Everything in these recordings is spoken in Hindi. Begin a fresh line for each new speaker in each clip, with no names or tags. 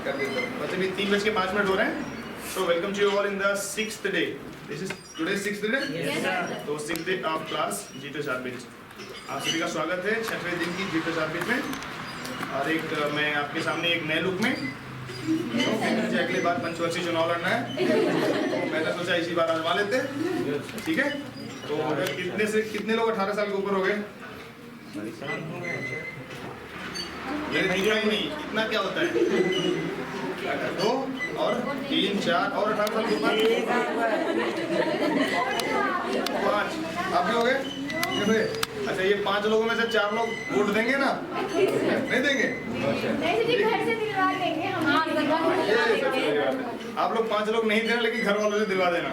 कर देता हूँ। बस अभी 3:05 हो रहे हैं। So welcome to you all in the 6th day. This is today's 6th day.
Yes, sir.
तो 6th day of class G2 Sharpitch. आप सभी का स्वागत है 6वें दिन की G2 Sharpitch में। और एक मैं आपके सामने एक नए लुक में। तो मुझे अगली बार पंचवर्षीय चुनाव लड़ना है। तो मैंने सोचा इसी बार आजमा लेते। ठीक है? तो अगर कितने लोग 18 साल के ऊपर हो गए? मेरे दिखा ही नहीं। इतना क्या होता है? 2 और 3 4 और 18 साल के ऊपर 5। आप भी हो गए? अच्छा, ये 5 लोगों में से 4 लोग वोट देंगे ना? नहीं देंगे?
घर से दिलवा देंगे हम।
आप लोग 5 लोग नहीं देना, लेकिन घर वालों से दिलवा देना।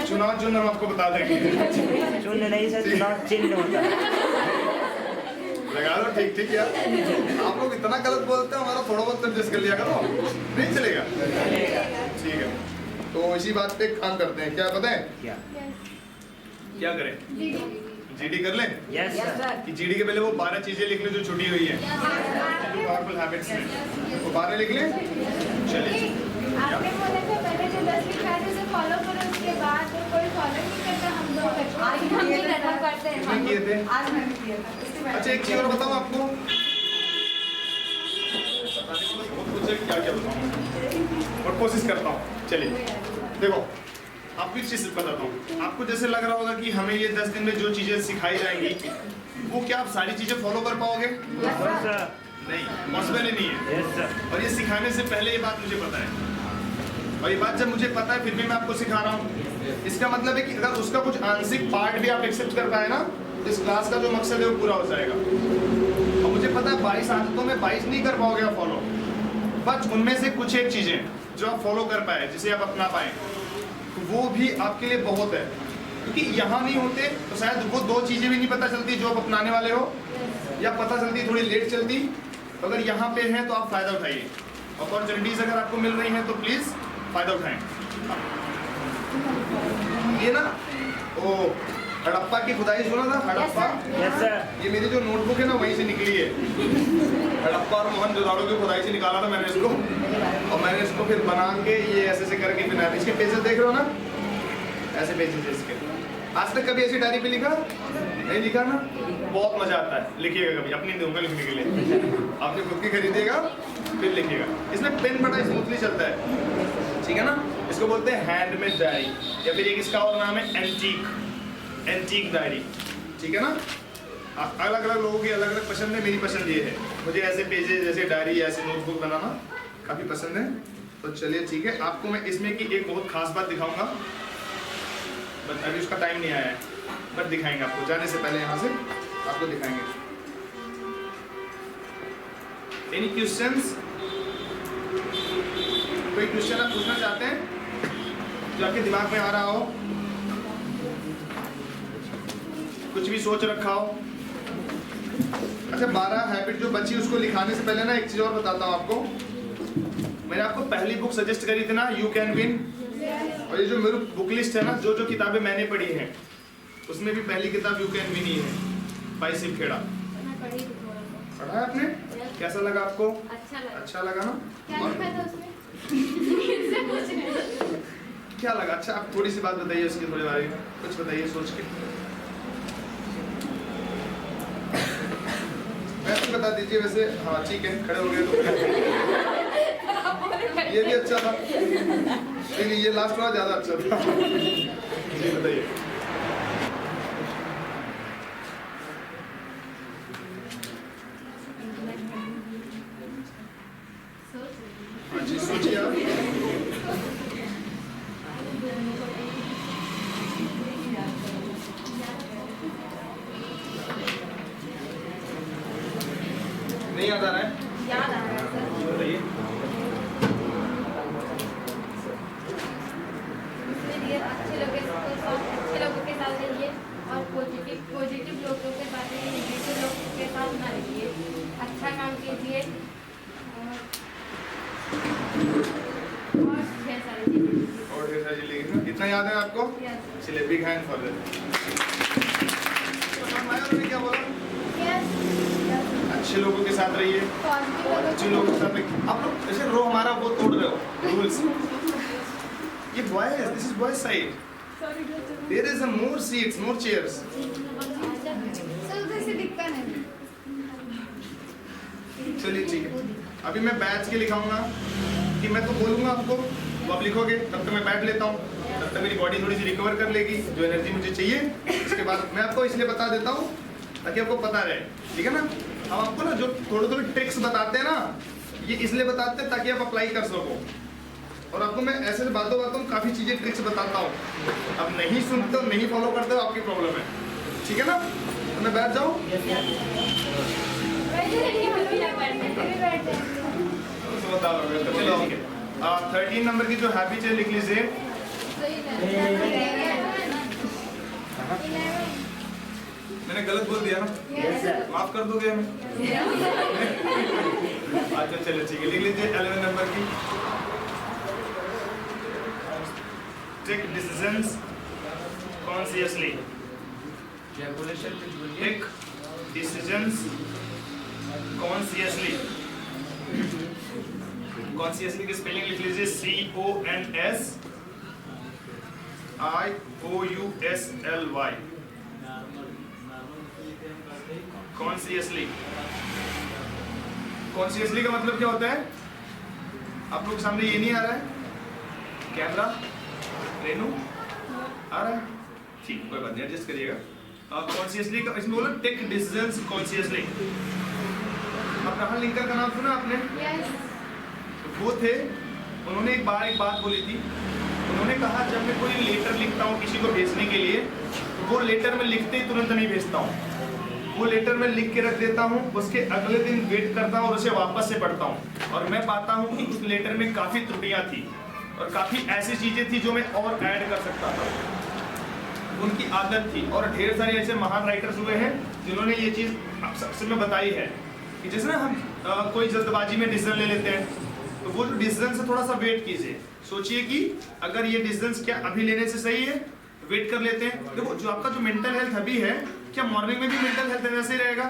चुनाव चिन्ह हम आपको बता देंगे।
चुनाव नहीं सर, चुनाव चिन्ह होता है।
लगा लो। ठीक ठीक यार। आप लोग इतना गलत बोलते हैं, हमारा थोड़ा बहुत एडजस्ट कर लिया करो। नहीं चलेगा? ठीक है। तो इसी बात पे काम करते हैं। क्या पता है? क्या करें? जीडी कर लें?
Yes sir.
कि जीडी के पहले वो 12 चीजें लिख लें जो छुटी हुई है पावरफुल हैबिट्स में। वो 12 लिख लें। चलिए।
आपने बोला था पहले जो 10 लिखा है उसे फॉलो करो, उसके बाद कोई फॉलो नहीं करता। हम लोग करते हैं।
किए थे?
आज मैंने किया था।
अच्छा, एक चीज और बताऊं आपको। बहुत कुछ है, क्या क्या बताऊं और कोशिश करता हूँ। चलिए देखो, आपको एक चीज बताता हूँ। आपको जैसे लग रहा होगा कि हमें ये 10 दिन में जो चीजें सिखाई जाएंगी, वो क्या आप सारी चीजें फॉलो कर पाओगे? नहीं, पॉसिबल ही नहीं है।
Yes sir.
और ये सिखाने से पहले ये बात मुझे पता है, और ये बात जब मुझे पता है फिर भी मैं आपको सिखा रहा हूँ। इसका मतलब है कि अगर उसका कुछ आंशिक पार्ट भी आप एक्सेप्ट कर पाए ना, तो इस क्लास का जो मकसद है वो पूरा हो जाएगा। और मुझे पता है 22 आदतों में 22 नहीं कर पाओगे आप फॉलो, बस उनमें से कुछ एक चीजें जो आप फॉलो कर पाए, जिसे आप अपना पाए, तो वो भी आपके लिए बहुत है। क्योंकि यहाँ नहीं होते तो शायद वो 2 चीजें भी नहीं पता चलती जो आप अपनाने वाले हो, या पता चलती थोड़ी लेट चलती। तो अगर यहाँ पे हैं तो आप फायदा उठाइए। अपॉर्चुनिटीज अगर आपको मिल रही हैं तो प्लीज फायदा उठाएं। ये ना वो हड़प्पा की खुदाई सुना था? हड़प्पा।
Yes sir.
ये मेरी जो नोटबुक है ना वहीं से निकली है। हड़प्पा और मोहनजोदाड़ो की खुदाई से निकाला था मैंने इसको, और मैंने इसको फिर बना के ये ऐसे करके फिर इसके पेजेस देख रहे हो ना, ऐसे पेजेस इसके। आज तक कभी ऐसी डायरी पे लिखा नहीं? लिखा ना? बहुत मजा आता है। लिखिएगा कभी, अपनी दूंगा लिखने के लिए। आपने खुद की खरीदेगा फिर लिखिएगा। इसमें पेन बड़ा स्मूथली चलता है, ठीक है ना? इसको बोलते हैं हैंडमेड डायरी, या फिर एक इसका और नाम है एंटीक डायरी, ठीक है ना? अलग अलग लोगों की अलग अलग पसंद है। मेरी पसंद ये है, मुझे ऐसे पेजेस, जैसे डायरी, ऐसे नोटबुक बनाना काफ़ी पसंद है। तो चलिए ठीक है, आपको मैं इसमें की एक बहुत खास बात दिखाऊंगा, बट अभी उसका टाइम नहीं आया है, बट दिखाएंगे आपको। जाने से पहले यहाँ से आपको दिखाएंगे। Any questions? कोई क्वेश्चन आप पूछना चाहते हैं जो आपके दिमाग में आ रहा हो, कुछ भी सोच रखा हो? अच्छा, 12 हैबिट जो बची, उसको लिखाने से पहले ना एक चीज और बताता हूँ आपको। मैंने आपको पहली बुक सजेस्ट करी थी ना, यू कैन विन। और ये जो मेरी बुक लिस्ट है ना, जो जो किताबें मैंने पढ़ी हैं, उसमें भी पहली किताब यू कैन विन ही है, बाय शिव खेड़ा। पढ़ा है आपने? कैसा लगा आपको? अच्छा लगा ना?
क्या लिखा था उसमें?
क्या लगा? अच्छा, आप थोड़ी सी बात बताइए उसके थोड़े बारे में, कुछ बताइए सोच के। वैसे बता दीजिए। वैसे हाँ ठीक है, खड़े हो गए तो ये भी अच्छा था, लेकिन ये लास्ट वाला ज्यादा अच्छा था। जी बताइए। हाँ जी, सोचिए आप। नहीं याद आ रहा है?
याद आ रहा है सर।
बताइए।
अच्छे लोगों के साथ रहिए, और पॉजिटिव लोगों के साथ रहिए, नेगेटिव लोगों के साथ ना रहिए। अच्छा काम कीजिए और ढेर सारी चीजें।
इतना याद है आपको? चलिए, बिग हैंड फॉर दैट। क्या बोला? अच्छे लोगों के साथ रहिए, और अच्छे लोगों के साथ रहिए। आप लोग जैसे रो हमारा वो तोड़ रहे हो रूल्स। ये boys, this is boys side, there is more seats, more chairs. चलिए ठीक है, अभी मैं बैच के लिखाऊंगा कि मैं तो बोलूंगा आपको, तो आप लिखोगे, तब तक मैं बैठ लेता हूँ, तब तक मेरी बॉडी थोड़ी सी रिकवर कर लेगी जो एनर्जी मुझे चाहिए। इसके बाद मैं आपको इसलिए बता देता हूँ ताकि आपको पता रहे, ठीक है ना। हम आपको ना जो थोड़े थोड़े ट्रिक्स बताते हैं ना, ये इसलिए बताते हैं ताकि आप अप्लाई कर सको। और आपको मैं ऐसे बातों में काफ़ी चीज़ें ट्रिक्स बताता हूँ, अब नहीं सुनते हो, नहीं फॉलो करते हो, आपकी प्रॉब्लम है, ठीक है ना। तो मैं बैठ जाऊँ, समझदार हो गए, तो चलो ठीक है। 13 नंबर की जो हैबिट है लिख लीजिए। मैंने गलत बोल दिया ना, माफ कर दोगे हमें? अच्छा चलो ठीक है, लिख लीजिए 11 नंबर की। Take decisions consciously. Take decisions consciously. Consciously की स्पेलिंग लिख लीजिए CONSIOUSLY। कॉन्शियसली। कॉन्शियसली का मतलब क्या होता है? आप लोग के सामने ये नहीं आ रहा है कैमरा? रेनू आ रहा है? ठीक, कोई बात नहीं, एडजस्ट करिएगा। कॉन्शियसली का इसमें बोलो take decisions consciously. Abraham Lincoln का नाम सुना आपने? वो थे, उन्होंने एक बात बोली थी। उन्होंने कहा जब मैं कोई लेटर लिखता हूँ किसी को भेजने के लिए, तो वो लेटर में लिखते ही तुरंत नहीं भेजता हूँ, वो लेटर में लिख के रख देता हूँ, उसके अगले दिन वेट करता हूँ और उसे वापस से पढ़ता हूँ, और मैं पाता हूँ कि उस लेटर में काफ़ी त्रुटियाँ थी और काफ़ी ऐसी चीज़ें थी जो मैं और ऐड कर सकता था। उनकी आदत थी, और ढेर सारे ऐसे महान राइटर्स हुए हैं जिन्होंने ये चीज़ सबसे में बताई है कि जैसे ना हम कोई जल्दबाजी में डिसीजन ले लेते हैं, तो वो जो डिसीजन से थोड़ा सा वेट कीजिए, सोचिए कि अगर ये डिसीजन क्या अभी लेने से सही है, वेट कर लेते हैं। देखो जो आपका जो मेंटल हेल्थ अभी है, क्या मॉर्निंग में भी मेंटल हेल्थ वैसे ही रहेगा?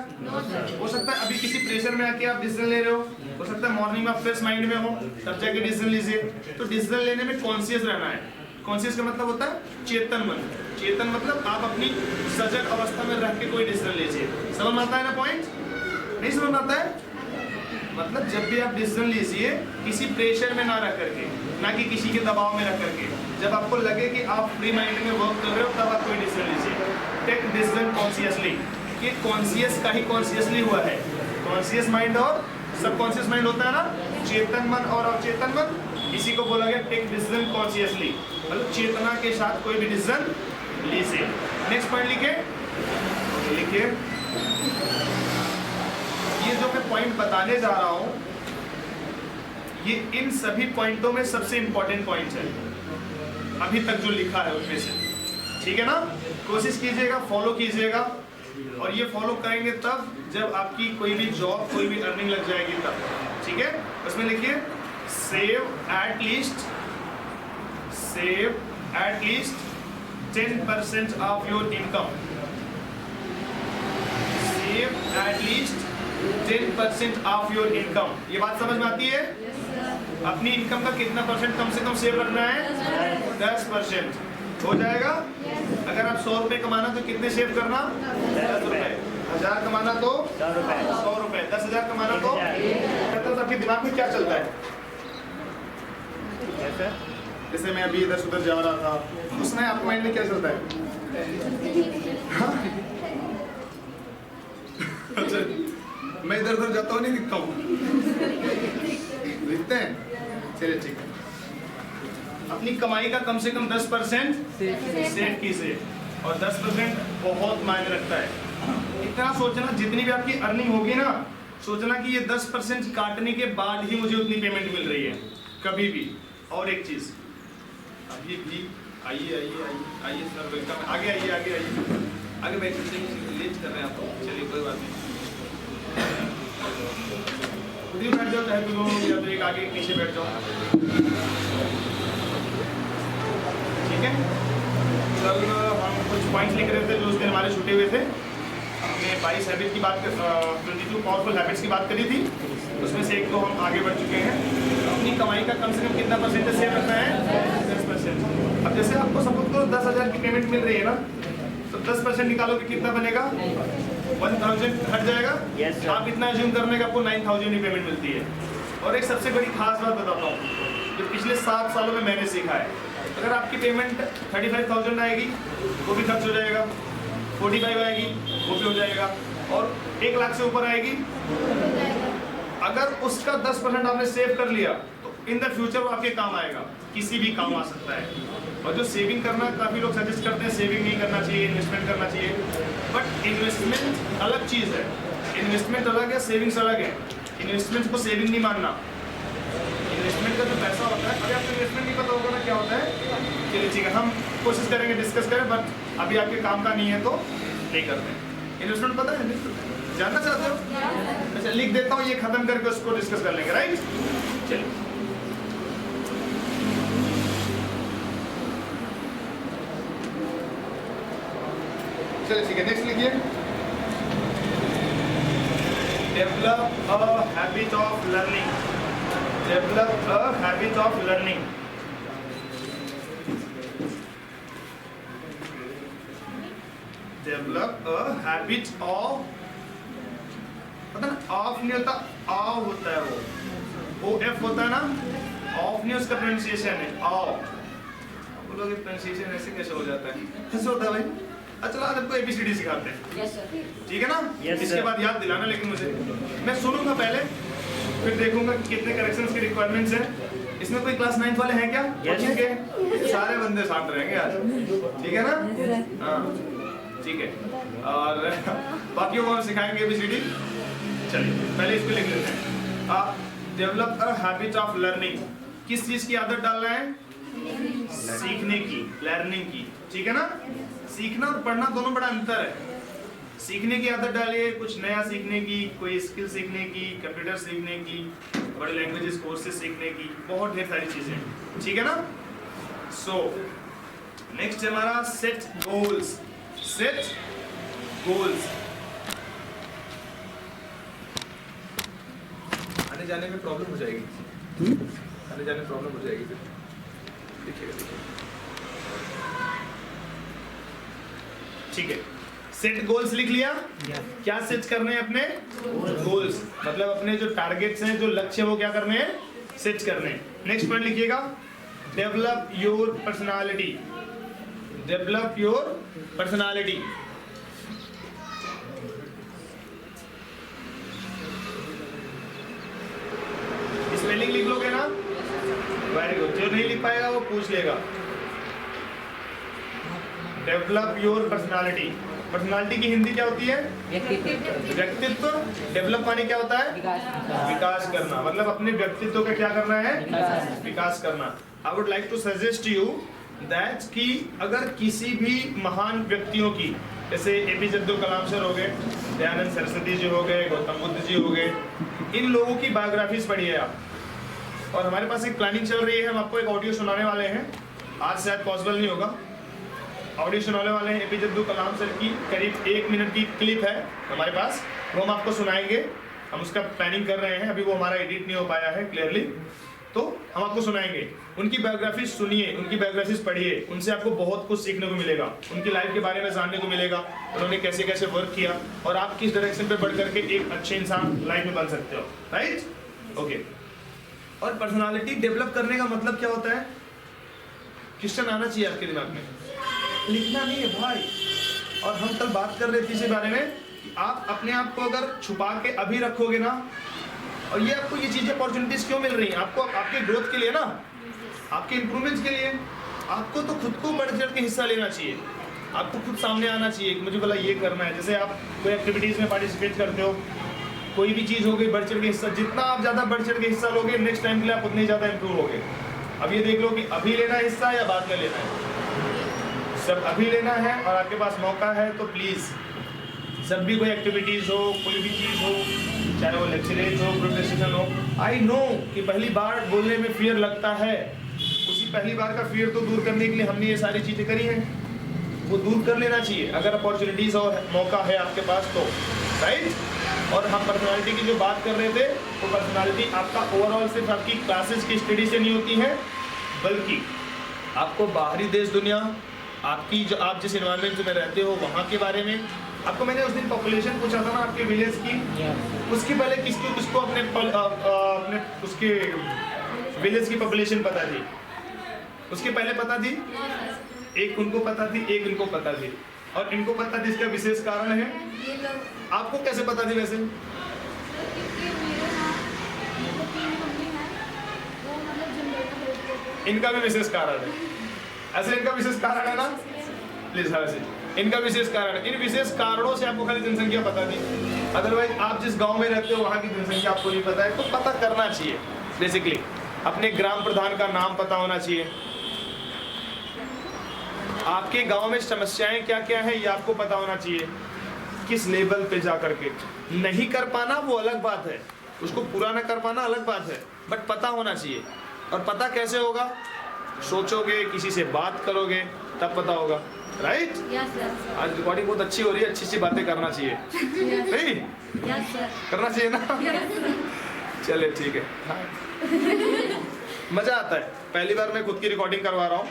हो सकता है अभी किसी प्रेशर में आके आप डिसीजन ले रहे हो सकता है मॉर्निंग में आप फ्रेश माइंड में हो, तब जाके डिसीजन लीजिए। तो डिसीजन लेने में कॉन्शियस रहना है। कॉन्शियस का मतलब होता है चेतन मन। चेतन मतलब आप अपनी सजग अवस्था में रह के कोई डिसीजन लीजिए। समझ में आता है ना पॉइंट? नहीं समझ में आता है? मतलब जब भी आप डिसीजन लीजिए किसी प्रेशर में ना रह करके, ना कि किसी के दबाव में रह करके, जब आपको लगे कि आप फ्री माइंड में वर्क कर रहे हो तब आप कोई डिसीजन लीजिए। Take decision consciously. ये कॉन्शियस का ही कॉन्शियसली हुआ है। कॉन्शियस माइंड और सबकॉन्शियस माइंड होता है ना, चेतन मन और अवचेतन मन, इसी को बोला गया टेक डिसीजन कॉन्शियसली, मतलब चेतना के साथ कोई भी डिसीजन लीजिए। नेक्स्ट पॉइंट लिखिए। ये जो मैं पॉइंट बताने जा रहा हूं, ये इन सभी पॉइंटों में सबसे इंपॉर्टेंट पॉइंट है अभी तक जो लिखा है उसमें से, ठीक है ना। कोशिश कीजिएगा, फॉलो कीजिएगा, और ये फॉलो करेंगे तब जब आपकी कोई भी जॉब, कोई भी अर्निंग लग जाएगी तब, ठीक है। उसमें लिखिए save at least 10% of your income. Save at least 10% of your income. ये बात समझ में आती है? अपनी इनकम का कितना परसेंट कम से कम सेव रखना है? 10%। हो जाएगा? अगर आप 100 रुपए कमाना तो कितने सेव करना? 10 रुपए। 1000 कमाना तो 100 रुपए। 10,000 कमाना तो आपके दिमाग में क्या चलता है? जैसे मैं अभी इधर से उधर जा रहा था, उस समय आपके माइंड में क्या चलता है? अच्छा, मैं इधर उधर जाता हूँ, नहीं दिखता हूँ? दिखते हैं? चलिए ठीक है। अपनी कमाई का कम से कम 10% सेव कीजिए, और 10% बहुत मायने रखता है। इतना सोचना, जितनी भी आपकी अर्निंग होगी ना, सोचना कि ये 10% काटने के बाद ही मुझे उतनी पेमेंट मिल रही है, कभी भी। और एक चीज़, अभी भी आइए सर, वेलकम। आगे आइए आगे बैठिए, लेट कर रहे हैं आप। चलिए कोई बात नहीं, खुद ही बैठ जाओ, चाहे तो लोग या तो एक आगे एक पीछे बैठ जाओ, ठीक है। कल हम कुछ पॉइंट्स लिख रहे थे जो उस दिन हमारे छूटे हुए थे, हमने 22 हैबिट की बात 22 पावरफुल हैबिट्स की बात करी थी, उसमें से एक तो हम आगे बढ़ चुके हैं। अपनी कमाई का कम से कम कितना परसेंटेज सेव रखना है? 10%। अब जैसे आपको सपोज करो 10,000 की पेमेंट मिल रही है ना, तो 10% निकालोगे कितना बनेगा? 1,000 हट जाएगा।
Yes, sir.
आप इतना अज्यूम करने का आपको 9,000 की पेमेंट मिलती है। और एक सबसे बड़ी खास बात बताता हूँ, जो पिछले 7 सालों में मैंने सीखा है, अगर आपकी पेमेंट 35,000 आएगी वो भी खर्च हो जाएगा, 45 आएगी वो भी हो जाएगा, और 1 लाख से ऊपर आएगी, अगर उसका 10% आपने सेव कर लिया तो इन द फ्यूचर वो आपके काम आएगा, किसी भी काम आ सकता है। और जो सेविंग करना, काफ़ी लोग सजेस्ट करते हैं सेविंग नहीं करना चाहिए, इन्वेस्टमेंट करना चाहिए, बट इन्वेस्टमेंट अलग चीज़ है, इन्वेस्टमेंट अलग है, सेविंग्स अलग है। इन्वेस्टमेंट को सेविंग नहीं मानना। इन्वेस्टमेंट का जो पैसा होता है, अभी आपको इन्वेस्टमेंट नहीं पता होगा ना क्या होता है, चलिए ठीक है, हम कोशिश करेंगे डिस्कस करें, बट अभी आपके काम का नहीं है तो नहीं करते। इन्वेस्टमेंट पता है, जानना चाहते हो? अच्छा, लिख देता हूँ, ये खत्म करके उसको डिस्कस कर लेंगे, राइट? चलिए, चलिए ठीक है, नेक्स्ट लिखिए। Develop a habit of learning. Develop a habit of learning. Develop a habit of, पता ना ऑफ नहीं होता, ऑफ होता है, वो OF होता है ना, ऑफ नहीं उसका प्रोनाउंसिएशन है, ऑफ। बोलोगे प्रोनाउंसिएशन ऐसे कैसे हो जाता है? कैसे होता है भाई? अच्छा, आज आपको ABCD सिखाते हैं।
Yes sir.
ठीक है ना?
Yes,
इसके
sir.
बाद याद दिलाना, लेकिन मुझे, मैं सुनूंगा पहले, फिर देखूंगा कि कितने करेक्शंस की रिक्वायरमेंट्स हैं। इसमें कोई क्लास 9 वाले हैं क्या?
Yes.
ठीक है, सारे बंदे साथ रहेंगे आज, ठीक है ना? हाँ ठीक है, और बाकियों को हम सिखाएंगे ABCD। चलिए पहले इसको लिख लेते हैं। Develop a habit of learning. किस चीज की आदत डालना है? सीखने की, लर्निंग की, ठीक है ना? सीखना और पढ़ना दोनों बड़ा अंतर है। सीखने की आदत डालिए, कुछ नया सीखने की, कोई स्किल सीखने की, कंप्यूटर सीखने की, बड़े लैंग्वेजेस कोर्सेज सीखने की, बहुत ढेर सारी चीजें, ठीक है ना? सो नेक्स्ट हमारा सेट गोल्स। Set goals. आने जाने में प्रॉब्लम हो जाएगी, आने जाने में प्रॉब्लम हो जाएगी, फिर देखिएगा, देखिएगा, ठीक है। सेट गोल्स लिख लिया। क्या सेट करने हैं? अपने गोल्स, मतलब अपने जो टारगेट्स हैं, जो लक्ष्य, वो क्या करने हैं? सेट करने हैं। नेक्स्ट पॉइंट लिखिएगा, develop your personality. Develop your personality. Spelling लिख लोगे ना? Very good. जो नहीं लिख पाएगा वो पूछ लेगा। Develop your personality. पर्सनालिटी की हिंदी क्या होती है? व्यक्तित्व। डेवलप माने क्या होता है? विकास करना, मतलब अपने व्यक्तित्व का क्या करना है? विकास करना। I would like to suggest you that कि अगर किसी भी महान व्यक्तियों की, जैसे APJ अब्दुल कलाम सर हो गए, दयानंद सरस्वती जी हो गए, गौतम बुद्ध जी हो गए, इन लोगों की बायोग्राफीज पढ़िए आप। और हमारे पास एक प्लानिंग चल रही है, हम आपको एक ऑडियो सुनाने वाले हैं, आज शायद पॉसिबल नहीं होगा, ऑडियो सुनाने वाले हैं। APJ अब्दुल कलाम सर की करीब 1 मिनट की क्लिप है हमारे पास, वो हम आपको सुनाएंगे। हम उसका प्लानिंग कर रहे हैं, अभी वो हमारा एडिट नहीं हो पाया है क्लियरली, तो हम आपको सुनाएंगे। उनकी बायोग्राफी सुनिए, उनकी बायोग्राफीज पढ़िए, उनसे आपको बहुत कुछ सीखने को मिलेगा, उनकी लाइफ के बारे में जानने को मिलेगा, उन्होंने कैसे कैसे वर्क किया और आप किस डायरेक्शन पे बढ़ करके एक अच्छे इंसान लाइफ में बन सकते हो, राइट? ओके। और पर्सनालिटी डेवलप करने का मतलब क्या होता है? क्वेश्चन आना चाहिए आपके दिमाग में, लिखना नहीं है भाई। और हम कल बात कर रहे थे इसी बारे में कि आप अपने आप को अगर छुपा के अभी रखोगे ना, और ये आपको ये चीजें अपॉर्चुनिटीज क्यों मिल रही हैं? आपको आपके ग्रोथ के लिए ना, आपके इंप्रूवमेंट्स के लिए। आपको तो खुद को बढ़ चढ़ के हिस्सा लेना चाहिए, आपको खुद सामने आना चाहिए कि मुझे बोला ये करना है। जैसे आप कोई एक्टिविटीज में पार्टिसिपेट करते हो, कोई भी चीज हो गई, बढ़ चढ़ के हिस्सा, जितना आप ज्यादा बढ़ चढ़ के हिस्सा लोगे, नेक्स्ट टाइम के लिए आप उतने ज्यादा इंप्रूव होगे। अब ये देख लो कि अभी लेना है हिस्सा या बाद में लेना है। सब अभी लेना है और आपके पास मौका है, तो प्लीज जब भी कोई एक्टिविटीज हो, कोई भी चीज हो, चाहे वो लेक्चरेज हो, प्रोफेशनल हो, आई नो कि पहली बार बोलने में फियर लगता है, उसी पहली बार का फियर तो दूर करने के लिए हमने ये सारी चीजें करी हैं। वो दूर कर लेना चाहिए अगर अपॉर्चुनिटीज़ और मौका है आपके पास तो, राइट। और हम पर्सनालिटी की जो बात कर रहे थे, वो पर्सनालिटी आपका ओवरऑल सिर्फ आपकी क्लासेस की स्टडी से नहीं होती है, बल्कि आपको बाहरी देश दुनिया, आपकी जो आप जिस इन्वायरमेंट में रहते हो वहाँ के बारे में। आपको मैंने उस दिन पॉपुलेशन पूछा था ना आपके विलेज की, उसके पहले किसको अपने उसके विलेज की पॉपुलेशन पता थी? उसके पहले पता थी? एक उनको पता थी, एक इनको पता थी, और इनको पता थी। इसका विशेष कारण है, आपको कैसे पता थी वैसे? इनका भी विशेष कारण है, ऐसे इनका विशेष कारण है ना, प्लीज ऐसे इनका विशेष कारण है। इन विशेष कारणों से आपको खाली जनसंख्या पता थी, अदरवाइज आप जिस गांव में रहते हो वहाँ की जनसंख्या आपको नहीं पता है। तो पता करना चाहिए, बेसिकली अपने ग्राम प्रधान का नाम पता होना चाहिए, आपके गांव में समस्याएं क्या क्या है ये आपको पता होना चाहिए, किस लेवल पे जा करके। नहीं कर पाना वो अलग बात है, उसको पूरा ना कर पाना अलग बात है, बट पता होना चाहिए। और पता कैसे होगा? सोचोगे, किसी से बात करोगे, तब पता होगा, राइट? आज रिकॉर्डिंग बहुत अच्छी हो रही है, अच्छी अच्छी बातें करना चाहिए, नहीं करना चाहिए ना? चले ठीक है। मजा आता है, पहली बार मैं खुद की रिकॉर्डिंग करवा रहा हूँ।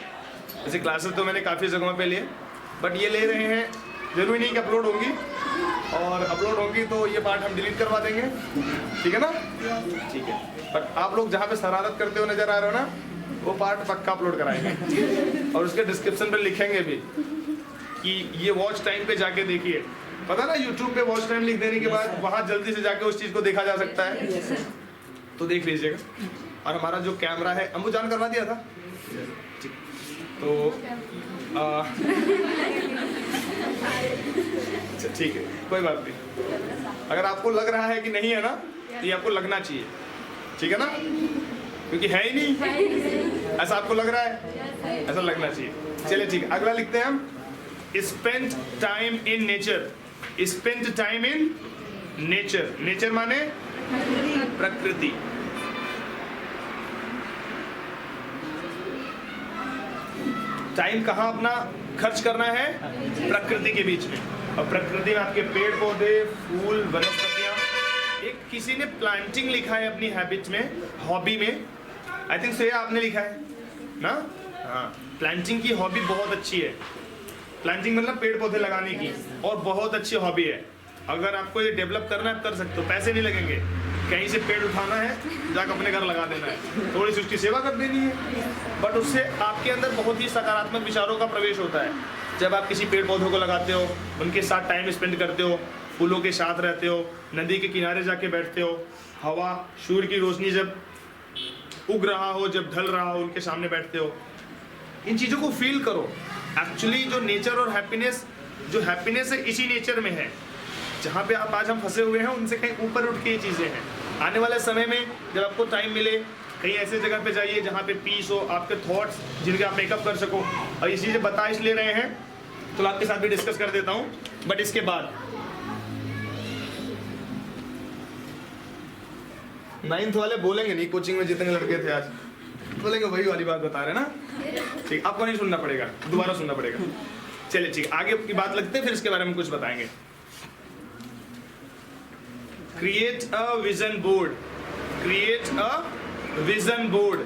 ऐसे क्लासेस तो मैंने काफ़ी जगहों पे लिए, बट ये ले रहे हैं, जरूरी नहीं कि अपलोड होंगी, और अपलोड होंगी तो ये पार्ट हम डिलीट करवा देंगे, ठीक है ना? ठीक है, बट आप लोग जहाँ पे शरारत करते हो नजर आ रहे हो ना, वो पार्ट पक्का अपलोड कराएंगे, और उसके डिस्क्रिप्शन पे लिखेंगे भी कि ये वॉच टाइम पे जाके देखिए। पता ना यूट्यूब पे वॉच टाइम लिख देने के बाद वहाँ जल्दी से जाके उस चीज़ को देखा जा सकता है, तो देख लीजिएगा। और हमारा जो कैमरा है, अम्बू जान करवा दिया था, तो ठीक है, कोई बात नहीं। अगर आपको लग रहा है कि नहीं है ना, तो ये आपको लगना चाहिए, ठीक है ना, क्योंकि है ही नहीं, ऐसा आपको लग रहा है, ऐसा लगना चाहिए। चलिए ठीक है, अगला लिखते हैं हम, spend time in nature. Spend time in nature, nature माने प्रकृति। टाइम कहाँ अपना खर्च करना है? प्रकृति के बीच में। और प्रकृति में आपके पेड़ पौधे, फूल, वनस्पतियाँ। एक किसी ने प्लांटिंग लिखा है अपनी हैबिट में, हॉबी में, आई थिंक श्रेया आपने लिखा है ना? हाँ, प्लांटिंग की हॉबी बहुत अच्छी है। प्लांटिंग मतलब पेड़ पौधे लगाने की, और बहुत अच्छी हॉबी है। अगर आपको ये डेवलप करना है कर सकते हो, पैसे नहीं लगेंगे, कहीं से पेड़ उठाना है, जाकर अपने घर लगा देना है, थोड़ी सी उसकी सेवा कर देनी है, बट उससे आपके अंदर बहुत ही सकारात्मक विचारों का प्रवेश होता है। जब आप किसी पेड़ पौधों को लगाते हो, उनके साथ टाइम स्पेंड करते हो, फूलों के साथ रहते हो, नदी के किनारे जाके बैठते हो, हवा, सूर्य की रोशनी जब उग रहा हो, जब ढल रहा हो, उनके सामने बैठते हो, इन चीज़ों को फील करो। एक्चुअली जो नेचर और हैप्पीनेस, जो हैप्पीनेस है इसी नेचर में है। जहाँ पे आप आज हम फंसे हुए हैं, उनसे कहीं ऊपर उठ के ये चीज़ें हैं। आने वाले समय में जब आपको टाइम मिले, कहीं ऐसे जगह पे जाइए जहाँ पे पीस हो, आपके थॉट्स जिनके आप मेकअप कर सको। और ये चीज़ें बता इसलिए रहे हैं, तो आपके साथ भी डिस्कस कर देता हूँ, बट इसके बाद 9th वाले बोलेंगे नहीं, कोचिंग में जितने लड़के थे आज बोलेंगे वही वाली बात बता रहे ना, ठीक, आपको नहीं सुनना पड़ेगा, दोबारा सुनना पड़ेगा। चलिए ठीक, आगे की बात लगते हैं, फिर इसके बारे में कुछ बताएंगे। Create a vision board. Create a vision board.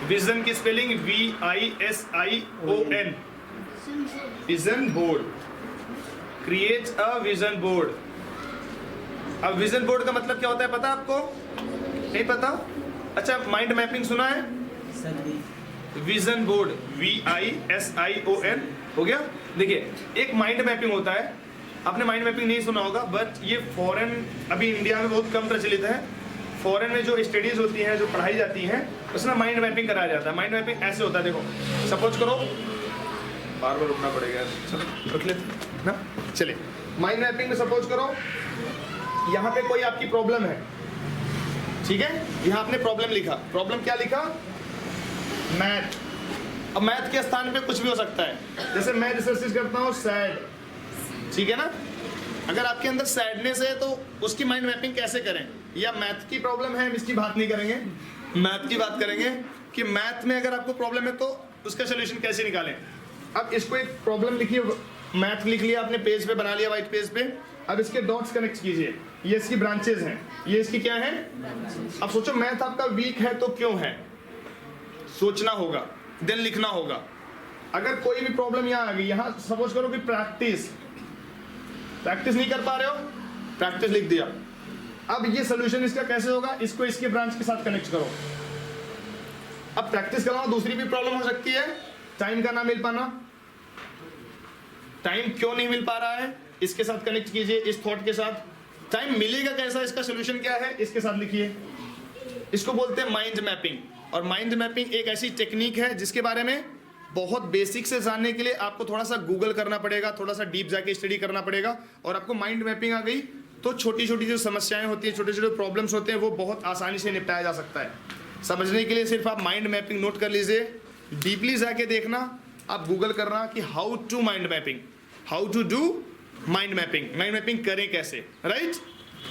Vision की spelling VISION, vision board. Create a vision board. अब विजन बोर्ड का मतलब क्या होता है पता है आपको? नहीं पता? अच्छा, माइंड मैपिंग सुना है? विजन बोर्ड VISION हो गया। देखिए, एक माइंड मैपिंग होता है, आपने माइंड मैपिंग नहीं सुना होगा, बट ये फॉरेन, अभी इंडिया में बहुत कम प्रचलित है। फॉरेन में जो स्टडीज होती हैं, जो पढ़ाई जाती हैं, उसमें माइंड मैपिंग कराया जाता है। माइंड मैपिंग ऐसे होता है, देखो, सपोज करो, बार बार रुकना पड़ेगा, चलो रख लेते ना। चलिए, माइंड मैपिंग में सपोज करो यहाँ पे कोई आपकी प्रॉब्लम है, ठीक है, यहाँ आपने प्रॉब्लम लिखा। प्रॉब्लम क्या लिखा? मैथ। अब मैथ के स्थान पे कुछ भी हो सकता है, जैसे मैं रिसर्च करता हूँ सैड, ठीक है ना। अगर आपके अंदर सैडनेस है तो उसकी माइंड मैपिंग कैसे करें? या मैथ की प्रॉब्लम है, हम इसकी बात नहीं करेंगे, मैथ की बात करेंगे कि मैथ में अगर आपको प्रॉब्लम है तो उसका सोल्यूशन कैसे निकालें। अब इसको एक प्रॉब्लम लिखिए, मैथ लिख लिया आपने, पेज पे बना लिया व्हाइट पेज पे। अब इसके डॉट्स कनेक्ट कीजिए, ये इसकी ब्रांचेज हैं, ये इसकी क्या है। अब सोचो मैथ आपका वीक है तो क्यों है, सोचना होगा, देन लिखना होगा। अगर कोई भी प्रॉब्लम यहाँ आ गई, यहाँ सपोज करो कि प्रैक्टिस नहीं कर पा रहे हो, प्रैक्टिस लिख दिया। अब ये सोल्यूशन इसका कैसे होगा, इसको इसके ब्रांच के साथ कनेक्ट करो। अब प्रैक्टिस करना दूसरी भी प्रॉब्लम हो सकती है, टाइम का ना मिल पाना। टाइम क्यों नहीं मिल पा रहा है, इसके साथ कनेक्ट कीजिए, इस थॉट के साथ। टाइम मिलेगा कैसा, इसका सोल्यूशन क्या है, इसके साथ लिखिए। इसको बोलते हैं माइंड मैपिंग। और माइंड मैपिंग एक ऐसी टेक्निक है जिसके बारे में बहुत बेसिक से जानने के लिए आपको थोड़ा सा गूगल करना पड़ेगा, थोड़ा सा डीप जाके स्टडी करना पड़ेगा। और आपको माइंड मैपिंग आ गई तो छोटी छोटी जो समस्याएं होती हैं, छोटे छोटे प्रॉब्लम्स होते हैं, वो बहुत आसानी से निपटाया जा सकता है। समझने के लिए सिर्फ आप माइंड मैपिंग नोट कर लीजिए, डीपली जाके देखना, आप गूगल करना कि how to mind mapping, how to do mind mapping, mind mapping करें कैसे, राइट।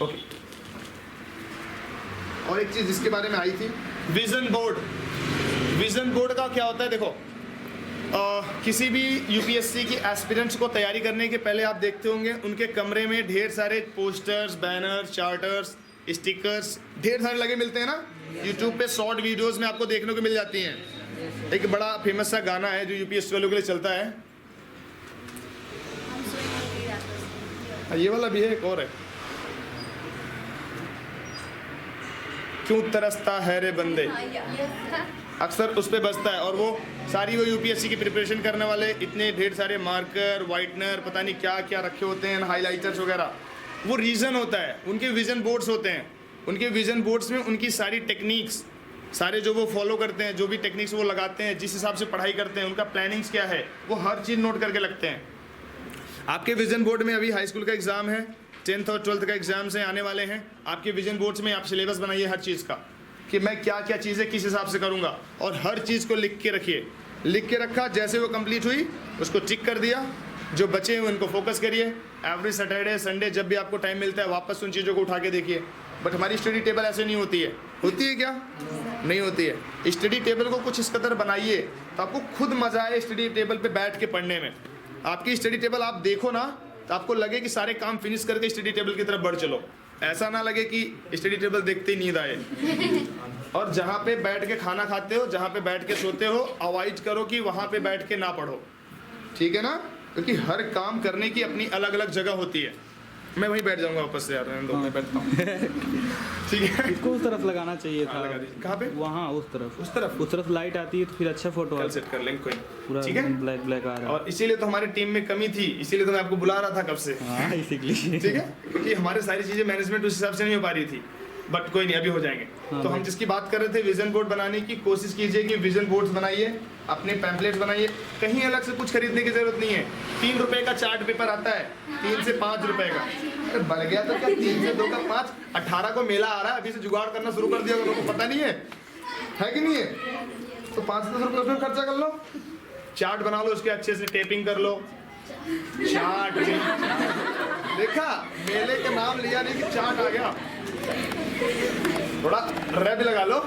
ओके, और एक चीज जिसके बारे में आई थी, विजन बोर्ड। विजन बोर्ड का क्या होता है, देखो किसी भी यूपीएससी की एस्पिरेंट्स को तैयारी करने के पहले आप देखते होंगे उनके कमरे में ढेर सारे पोस्टर्स, बैनर्स, चार्टर्स, स्टिकर्स ढेर सारे लगे मिलते हैं ना। यूट्यूब पे शॉर्ट वीडियोस में आपको देखने को मिल जाती हैं। एक बड़ा फेमस सा गाना है जो यूपीएससी वालों के लिए चलता है, ये वाला भी है, एक और है, क्यों तरसता है रे बंदे, अक्सर उस पे बजता है। और वो सारी वो यूपीएससी की प्रिपरेशन करने वाले इतने ढेर सारे मार्कर, वाइटनर, पता नहीं क्या क्या रखे होते हैं, हाइलाइटर्स वगैरह, वो रीज़न होता है, उनके विजन बोर्ड्स होते हैं। उनके विजन बोर्ड्स में उनकी सारी टेक्निक्स, सारे जो वो फॉलो करते हैं, जो भी टेक्निक्स वो लगाते हैं, जिस हिसाब से पढ़ाई करते हैं, उनका प्लानिंग्स क्या है, वो हर चीज़ नोट करके लगते हैं। आपके विजन बोर्ड में अभी हाई स्कूल का एग्जाम है, 10th और 12th का एग्जाम से आने वाले हैं। आपके विजन बोर्ड्स में आप सिलेबस बनाइए हर चीज़ का, कि मैं क्या क्या चीज़ें किस हिसाब से करूँगा, और हर चीज़ को लिख के रखिए। लिख के रखा, जैसे वो कंप्लीट हुई उसको टिक कर दिया, जो बचे हैं उनको फोकस करिए। एवरी सैटरडे संडे जब भी आपको टाइम मिलता है वापस उन चीज़ों को उठा के देखिए। बट हमारी स्टडी टेबल ऐसे नहीं होती है, होती है क्या? नहीं होती है। स्टडी टेबल को कुछ इस कदर बनाइए तो आपको खुद मजा आए स्टडी टेबल पे बैठ के पढ़ने में। आपकी स्टडी टेबल आप देखो ना तो आपको लगे कि सारे काम फिनिश करके स्टडी टेबल की तरफ बढ़ चलो, ऐसा ना लगे कि स्टडी टेबल देखते ही नींद आए। और जहाँ पे बैठ के खाना खाते हो, जहाँ पे बैठ के सोते हो, अवॉइड करो कि वहाँ पे बैठ के ना पढ़ो, ठीक है ना? क्योंकि हर काम करने की अपनी अलग अलग जगह होती है। मैं वहीं बैठ जाऊंगा वापस से यार, मैं बैठता हूँ ठीक है।
इसको उस तरफ लगाना चाहिए था।
कहाँ पे?
वहाँ उस तरफ लाइट आती है तो फिर अच्छा फोटो
कल सेट कर लेंगे कोई,
पूरा
ठीक है?
ब्लैक ब्लैक आ रहा है।
और इसीलिए तो हमारी टीम में कमी थी, इसीलिए तो मैं आपको बुला रहा था कब से।
हाँ इसीलिए
ठीक है, क्योंकि हमारे सारी चीजें मैनेजमेंट उस हिसाब से नहीं हो पा रही थी। बट कोई नहीं, अभी हो जाएंगे।
हाँ
तो हम जिसकी बात कर रहे थे, विजन बोर्ड बनाने की कोशिश कीजिए कि विजन बोर्ड्स बनाइए, अपने पैम्पलेट्स बनाइए, कहीं अलग से कुछ खरीदने की जरूरत नहीं है। 3 रुपए का चार्ट पेपर आता है, 3 से 5 रुपए का। अरे बढ़ गया तो क्या, 3 से 2 का 5, 18 को मेला आ रहा है, अभी से जुगाड़ करना शुरू कर दिया, लोगों को पता नहीं है कि नहीं है? तो 5-10 रुपए उसमें खर्चा कर लो, चार्ट बना लो, उसके अच्छे से टेपिंग कर लो। चार्ट देखा, मेले के नाम लिया नहीं कि चार्ट आ गया। थोड़ा रैप लगा लो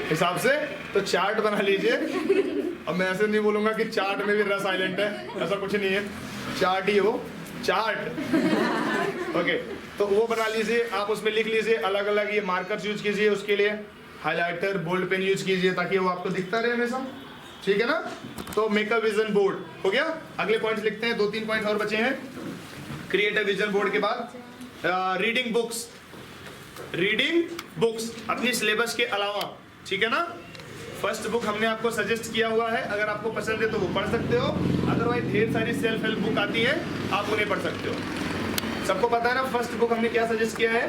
हिसाब से, तो चार्ट बना लीजिए। अब मैं ऐसे नहीं बोलूंगा कि चार्ट में भी र साइलेंट है, ऐसा कुछ नहीं है, चार्ट ही हो, चार्ट। ओके, तो वो बना लीजिए, आप उसमें लिख लीजिए अलग अलग, ये मार्कर्स यूज कीजिए, उसके लिए हाइलाइटर, बोल्ड पेन यूज कीजिए ताकि वो आपको दिखता रहे हमेशा, ठीक है ना? तो मेक अ विजन बोर्ड हो गया। अगले पॉइंट्स लिखते हैं, 2-3 पॉइंट और बचे हैं। क्रिएट अ विजन बोर्ड के बाद रीडिंग बुक्स, अपनी सिलेबस के अलावा, ठीक है ना? फर्स्ट बुक हमने आपको सजेस्ट किया हुआ है, अगर आपको पसंद है तो वो पढ़ सकते हो, अदरवाइज ढेर सारी सेल्फ हेल्प बुक आती है, आप उन्हें पढ़ सकते हो। सबको पता है ना फर्स्ट बुक हमने क्या सजेस्ट किया है?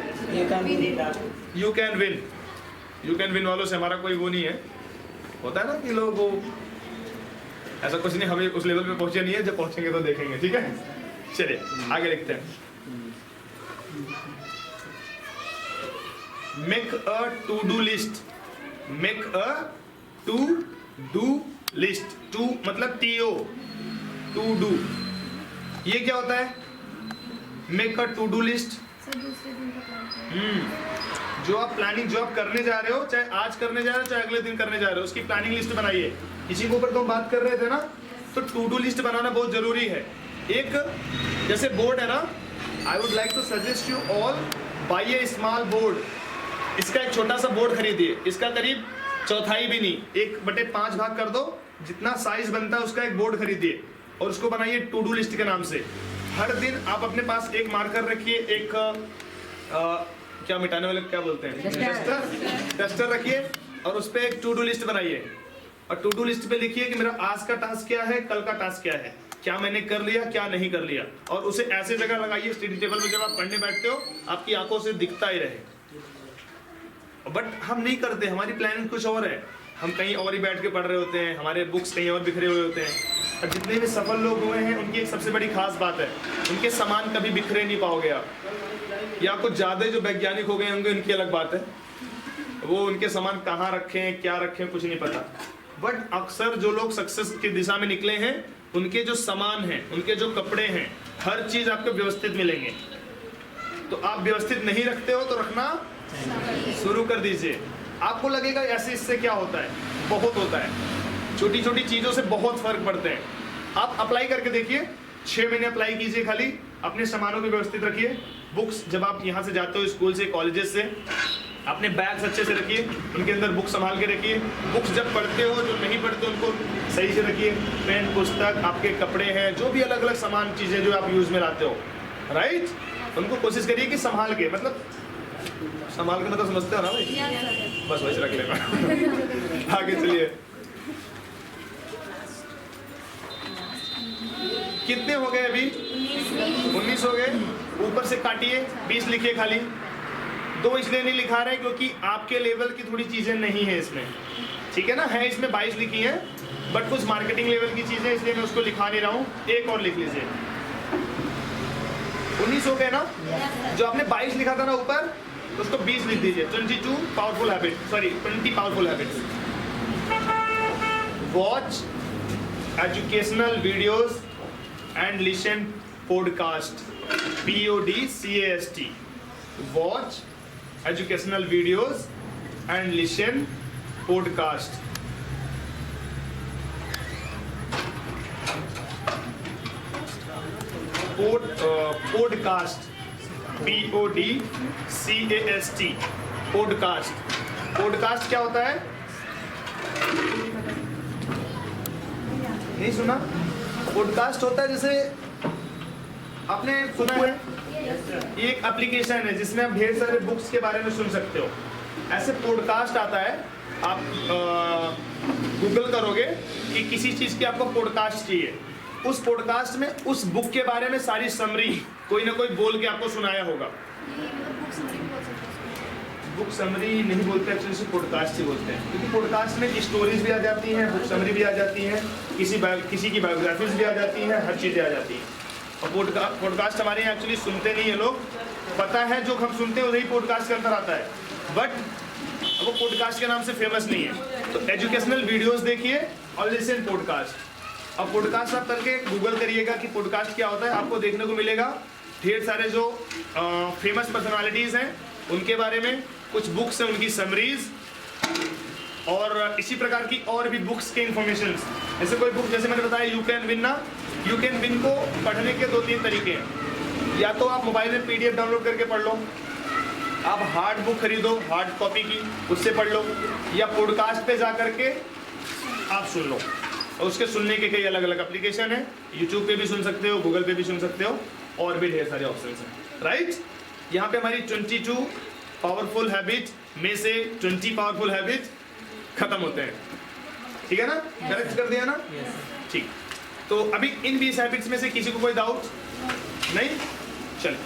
यू कैन विन वालों से हमारा कोई वो नहीं है, होता है ना कि लोग वो, ऐसा कुछ नहीं, हमें उस लेवल पे पहुंचे नहीं है, जब पहुंचेंगे तो देखेंगे, ठीक है? चलिए आगे लिखते हैं। Make a to do list, to मतलब TO, टू डू, ये क्या होता है? Make a to do list. जो आप प्लानिंग, जो आप करने जा रहे हो, चाहे आज करने जा रहे हो चाहे अगले दिन करने जा रहे हो, उसकी प्लानिंग लिस्ट बनाइए। इसी के ऊपर तो हम बात कर रहे थे ना तो टू डू लिस्ट बनाना बहुत जरूरी है। एक जैसे बोर्ड है ना, I would like to suggest you all buy a small board. इसका एक छोटा सा बोर्ड खरीदिए, इसका करीब चौथाई भी नहीं, 1/5 भाग कर दो, जितना साइज बनता है उसका एक बोर्ड खरीदिए और उसको बनाइए टू डू लिस्ट के नाम से। हर दिन आप अपने पास एक मार्कर रखिए, एक क्या मिटाने वाले क्या बोलते हैं, डस्टर रखिए और उस पर एक टू डू लिस्ट बनाइए और टू डू लिस्ट पे लिखिए कि मेरा आज का टास्क क्या है, कल का टास्क क्या है, क्या मैंने कर लिया, क्या नहीं कर लिया, और उसे ऐसे जगह लगाइए स्टडी टेबल में, जब आप पढ़ने बैठते हो आपकी आंखों से दिखता ही रहे। बट हम नहीं करते, हमारी प्लानिंग कुछ और है, हम कहीं और ही बैठ के पढ़ रहे होते हैं, हमारे बुक्स कहीं और बिखरे हुए होते हैं। और जितने भी सफल लोग हुए हैं उनकी एक सबसे बड़ी खास बात है, उनके सामान कभी बिखरे नहीं पाओगे आप, या कुछ ज़्यादा जो वैज्ञानिक हो गए होंगे उनकी अलग बात है, वो उनके सामान कहाँ रखें क्या रखें कुछ नहीं पता। बट अक्सर जो लोग सक्सेस की दिशा में निकले हैं उनके जो सामान हैं, उनके जो कपड़े हैं, हर चीज़ आपको व्यवस्थित मिलेंगे। तो आप व्यवस्थित नहीं रखते हो तो रखना शुरू कर दीजिए। आपको लगेगा ऐसे इससे क्या होता है, बहुत होता है, छोटी छोटी चीज़ों से बहुत फर्क पड़ते हैं। आप अप्लाई करके देखिए, 6 महीने अप्लाई कीजिए, खाली अपने सामानों को व्यवस्थित रखिए। बुक्स जब आप यहाँ से जाते हो स्कूल से कॉलेजेस से, अपने बैग्स अच्छे से रखिए, उनके अंदर बुक संभाल के रखिए। बुक्स जब पढ़ते हो, जो नहीं पढ़ते उनको सही से रखिए। पेन, पुस्तक, आपके कपड़े हैं, जो भी अलग अलग सामान चीज़ें जो आप यूज़ में लाते हो, राइट, उनको कोशिश करिए कि संभाल के, मतलब संभाल के मतलब समझते हो ना भाई, बस वैसे रख लेना। आगे चलिए, कितने हो गए अभी? 19 हो गए। ऊपर से काटिए, 20 लिखिए खाली। 2 इसलिए नहीं लिखा रहे क्योंकि आपके लेवल की थोड़ी चीजें नहीं है इसमें, ठीक है ना, है इसमें 22 लिखी है, बट कुछ मार्केटिंग लेवल की चीजें इसलिए मैं उसको लिखा नहीं रहा हूँ। एक और लिख लीजिए। 19 हो गए ना? जो आपने 22 लिखा था ना ऊपर, उसको 20 लिख दीजिए। 22 powerful habit, sorry 20 powerful habits. Watch educational videos and listen podcast, PODCAST। Watch educational videos and listen podcast. Podcast, PODCAST, podcast. Podcast क्या होता है? नहीं सुना? पॉडकास्ट होता है, जैसे आपने सुना है, ये एक एप्लीकेशन है जिसमें आप ढेर सारे बुक्स के बारे में सुन सकते हो। ऐसे पॉडकास्ट आता है, आप गूगल करोगे कि किसी चीज़ की आपको पॉडकास्ट चाहिए, उस पॉडकास्ट में उस बुक के बारे में सारी समरी कोई ना कोई बोल के आपको सुनाया होगा। बुक समरी नहीं बोलते, एक्चुअली इसे पॉडकास्ट ही बोलते हैं, क्योंकि पॉडकास्ट में स्टोरीज भी आ जाती हैं, बुक समरी भी आ जाती हैं, किसी की बायोग्राफीज भी आ जाती हैं, हर चीज़ें आ जाती हैं। और पॉडकास्ट हमारे यहाँ एक्चुअली सुनते नहीं है लोग, पता है जो हम सुनते हैं वही पॉडकास्ट के अंदर आता है, बट वो पॉडकास्ट के नाम से फेमस नहीं है। तो एजुकेशनल वीडियोस देखिए और लिसन पॉडकास्ट। अब पॉडकास्ट आप करके गूगल करिएगा कि पॉडकास्ट क्या होता है, आपको देखने को मिलेगा ढेर सारे जो फेमस पर्सनालिटीज़ हैं उनके बारे में, कुछ बुक्स हैं उनकी समरीज, और इसी प्रकार की और भी बुक्स के इंफॉर्मेशन। जैसे कोई बुक, जैसे मैंने बताया यू कैन विन ना, यू कैन विन को पढ़ने के 2-3 तरीके हैं। या तो आप मोबाइल में PDF डाउनलोड करके पढ़ लो, आप हार्ड बुक खरीदो, हार्ड कॉपी की, उससे पढ़ लो, या पॉडकास्ट पे जा करके आप सुन लो। और उसके सुनने के कई अलग अलग एप्लीकेशन है, यूट्यूब पे भी सुन सकते हो, गूगल पे भी सुन सकते हो, और भी ढेर सारे ऑप्शन हैं, राइट। यहाँ पे हमारी 22 पावरफुल हैबिट में से 20 पावरफुल हैबिट खत्म होते हैं, ठीक है ना? करेक्ट कर दिया ना? ठीक। तो अभी इन 20 हैबिट्स में से किसी को कोई डाउट नहीं? चलिए।